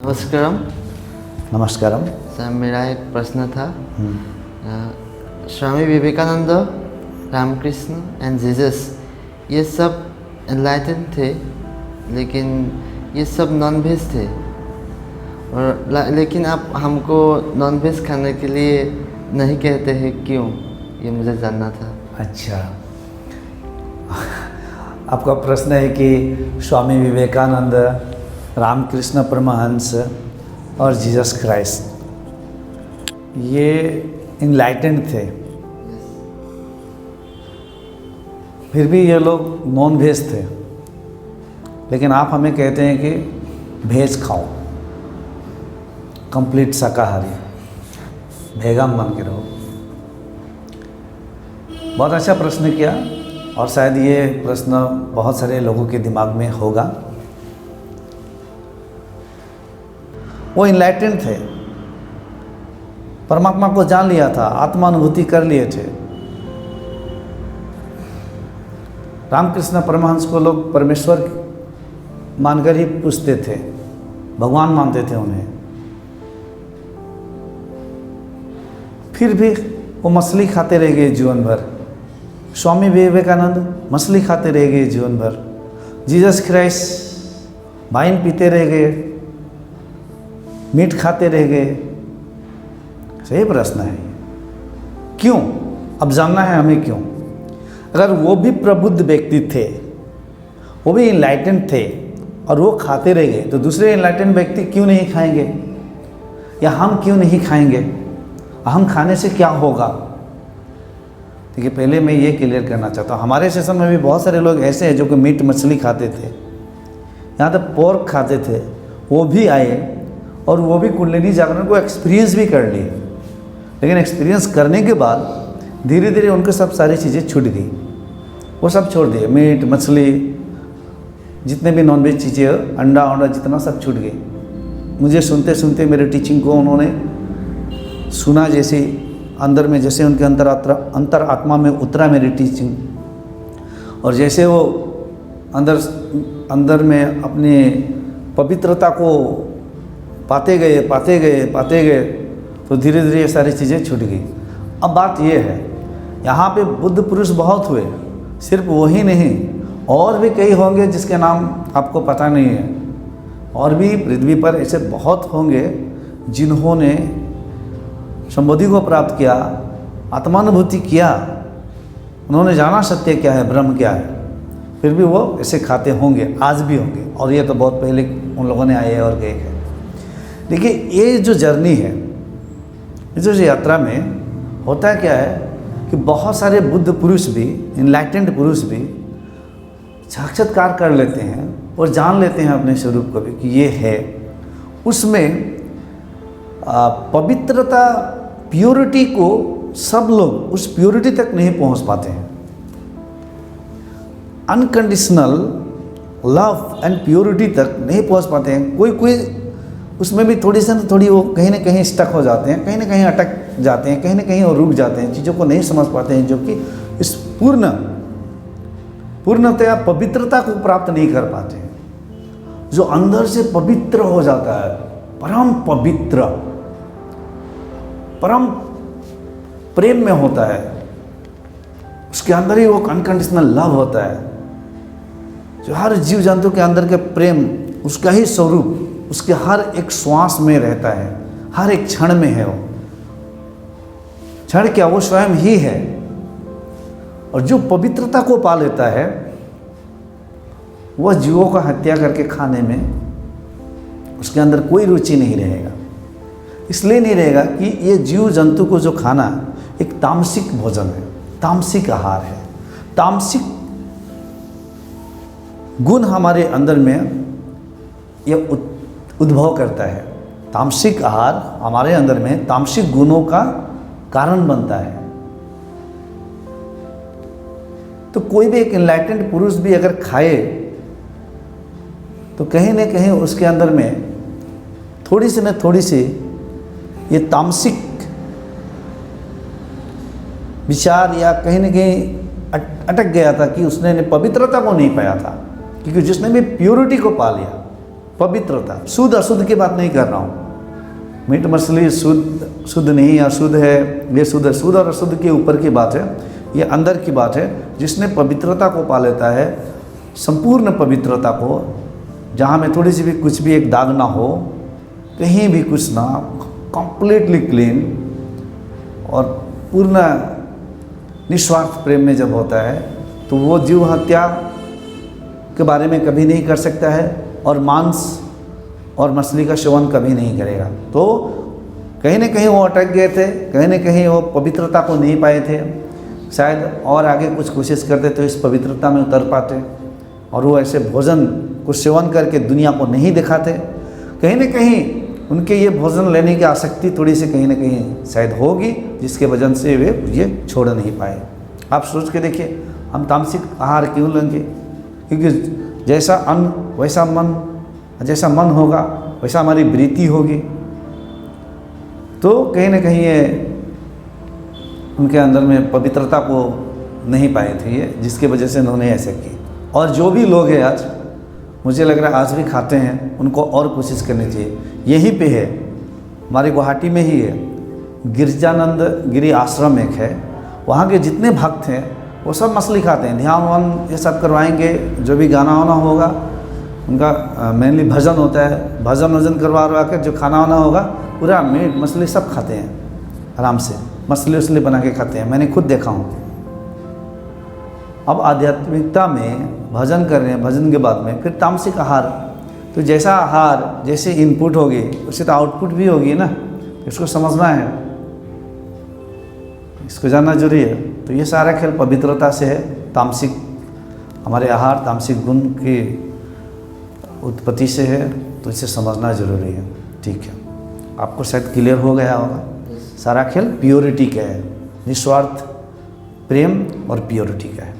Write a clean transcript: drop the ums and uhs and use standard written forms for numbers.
नमस्कारम। नमस्कारम। Sir, मेरा एक प्रश्न था। स्वामी विवेकानंद, रामकृष्ण एंड जीसस, ये सब एनलाइटन थे, लेकिन ये सब नॉन वेज थे। और लेकिन आप हमको नॉन वेज खाने के लिए नहीं कहते हैं, क्यों? ये मुझे जानना था। अच्छा, आपका प्रश्न है कि स्वामी विवेकानंद, रामकृष्ण परमहंस और जीसस क्राइस्ट ये इनलाइटेंड थे, फिर भी ये लोग नॉन वेज थे, लेकिन आप हमें कहते हैं कि वेज खाओ, कंप्लीट शाकाहारी, वेगन बन के रहो। बहुत अच्छा प्रश्न किया, और शायद ये प्रश्न बहुत सारे लोगों के दिमाग में होगा। वो इनलाइटेंड थे, परमात्मा को जान लिया था, आत्मानुभूति कर लिए थे। रामकृष्ण परमहंस को लोग परमेश्वर मानकर ही पूछते थे, भगवान मानते थे उन्हें। फिर भी वो मछली खाते रह गए जीवन भर। स्वामी विवेकानंद मछली खाते रह गए जीवन भर। जीसस क्राइस्ट वाइन पीते रह गए, मीट खाते रह गए। सही प्रश्न है, क्यों? अब जानना है हमें क्यों। अगर वो भी प्रबुद्ध व्यक्ति थे, वो भी इनलाइटेंड थे, और वो खाते रह गए, तो दूसरे इनलाइटेंड व्यक्ति क्यों नहीं खाएंगे, या हम क्यों नहीं खाएंगे? हम खाने से क्या होगा? देखिए, पहले मैं ये क्लियर करना चाहता हूँ, हमारे सेशन में भी बहुत सारे लोग ऐसे हैं जो कि मीट मछली खाते थे, यहाँ तक पोर्क खाते थे, वो भी आए और वो भी कुंडलिनी जागरण को एक्सपीरियंस भी कर लिए। लेकिन एक्सपीरियंस करने के बाद धीरे धीरे उनके सब सारी चीज़ें छूट गई, वो सब छोड़ दिए। मीट मछली, जितने भी नॉनवेज चीज़ें, अंडा वंडा जितना, सब छूट गई। मुझे सुनते सुनते मेरे टीचिंग को उन्होंने सुना, जैसे अंदर में, जैसे उनके अंतर आत्मा में उतरा मेरी टीचिंग, और जैसे वो अंदर में अपने पवित्रता को पाते गए, तो धीरे धीरे ये सारी चीज़ें छूट गई। अब बात ये है, यहाँ पे बुद्ध पुरुष बहुत हुए, सिर्फ वही नहीं, और भी कई होंगे जिसके नाम आपको पता नहीं है। और भी पृथ्वी पर ऐसे बहुत होंगे जिन्होंने संबोधि को प्राप्त किया, आत्मानुभूति किया, उन्होंने जाना सत्य क्या है, ब्रह्म क्या है, फिर भी वो ऐसे खाते होंगे, आज भी होंगे। और ये तो बहुत पहले उन लोगों ने आए और गए हैं। देखिए, ये जो जर्नी है, इस जो यात्रा में होता क्या है कि बहुत सारे बुद्ध पुरुष भी, इनलाइटेंड पुरुष भी साक्षात्कार कर लेते हैं और जान लेते हैं अपने स्वरूप को भी कि ये है। उसमें पवित्रता, प्योरिटी को सब लोग उस प्योरिटी तक नहीं पहुंच पाते हैं। अनकंडीशनल लव एंड प्योरिटी तक नहीं पहुंच पाते हैं। कोई उसमें भी थोड़ी से थोड़ी वो कहीं ना कहीं स्टक हो जाते हैं, कहीं ना कहीं अटक जाते हैं, कहीं ना कहीं वो रुक जाते हैं, चीज़ों को नहीं समझ पाते हैं, जो कि इस पूर्णतया पवित्रता को प्राप्त नहीं कर पाते हैं। जो अंदर से पवित्र हो जाता है, परम पवित्र, परम प्रेम में होता है, उसके अंदर ही वो अनकंडीशनल लव होता है, जो हर जीव जंतु के अंदर के प्रेम, उसका ही स्वरूप उसके हर एक श्वास में रहता है, हर एक क्षण में है। वो क्षण क्या, वो स्वयं ही है। और जो पवित्रता को पा लेता है, वह जीवों का हत्या करके खाने में उसके अंदर कोई रुचि नहीं रहेगा। इसलिए नहीं रहेगा कि ये जीव जंतु को जो खाना एक तामसिक भोजन है, तामसिक आहार है। तामसिक गुण हमारे अंदर में यह उद्भव करता है। तामसिक आहार हमारे अंदर में तामसिक गुणों का कारण बनता है। तो कोई भी एक एनलाइटेंड पुरुष भी अगर खाए, तो कहीं न कहीं उसके अंदर में थोड़ी सी न थोड़ी सी ये तामसिक विचार या कहीं न कहीं अटक गया था, कि उसने पवित्रता को नहीं पाया था। क्योंकि जिसने भी प्योरिटी को पा लिया, पवित्रता, शुद्ध अशुद्ध की बात नहीं कर रहा हूँ। मीट मछली शुद्ध नहीं अशुद्ध है, ये शुद्ध और अशुद्ध के ऊपर की बात है, ये अंदर की बात है। जिसने पवित्रता को पा लेता है, संपूर्ण पवित्रता को, जहाँ में थोड़ी सी भी कुछ भी एक दाग ना हो, कहीं भी कुछ ना, कंप्लीटली क्लीन और पूर्ण निस्वार्थ प्रेम में जब होता है, तो वो जीव हत्या के बारे में कभी नहीं कर सकता है और मांस और मछली का सेवन कभी नहीं करेगा। तो कहीं ना कहीं वो अटक गए थे, कहीं ना कहीं वो पवित्रता को नहीं पाए थे, शायद और आगे कुछ कोशिश करते तो इस पवित्रता में उतर पाते, और वो ऐसे भोजन को सेवन करके दुनिया को नहीं दिखाते। कहीं ना कहीं उनके ये भोजन लेने की आसक्ति थोड़ी सी कहीं ना कहीं शायद होगी, जिसके वजह से वे ये छोड़ नहीं पाए। आप सोच के देखिए, हम तामसिक आहार क्यों लेंगे? क्योंकि जैसा अन्न वैसा मन, जैसा मन होगा वैसा हमारी वृत्ति होगी। तो कहीं ना कहीं ये उनके अंदर में पवित्रता को नहीं पाए थे ये, जिसके वजह से उन्होंने ऐसे की। और जो भी लोग हैं आज, मुझे लग रहा है आज भी खाते हैं, उनको और कोशिश करनी चाहिए। यहीं पे है, हमारे गुवाहाटी में ही है, गिरजानंद गिरी आश्रम एक है, वहाँ के जितने भक्त हैं वो सब मछली खाते हैं। ध्यान वान ये सब करवाएंगे, जो भी गाना वाना होगा उनका मेनली भजन होता है, भजन वजन करवा कर जो खाना वाना होगा पूरा मीट मछली सब खाते हैं, आराम से मछली वछली बना के खाते हैं, मैंने खुद देखा हूँ। अब आध्यात्मिकता में भजन कर रहे हैं, भजन के बाद में फिर तामसिक आहार, तो जैसा आहार जैसे इनपुट होगी उससे तो आउटपुट भी होगी ना, इसको समझना है, इसको जानना जरूरी है। तो ये सारा खेल पवित्रता से है, तामसिक हमारे आहार तामसिक गुण की उत्पत्ति से है, तो इसे समझना जरूरी है। ठीक है, आपको शायद क्लियर हो गया होगा। सारा खेल प्योरिटी का है, निस्वार्थ प्रेम और प्योरिटी का है।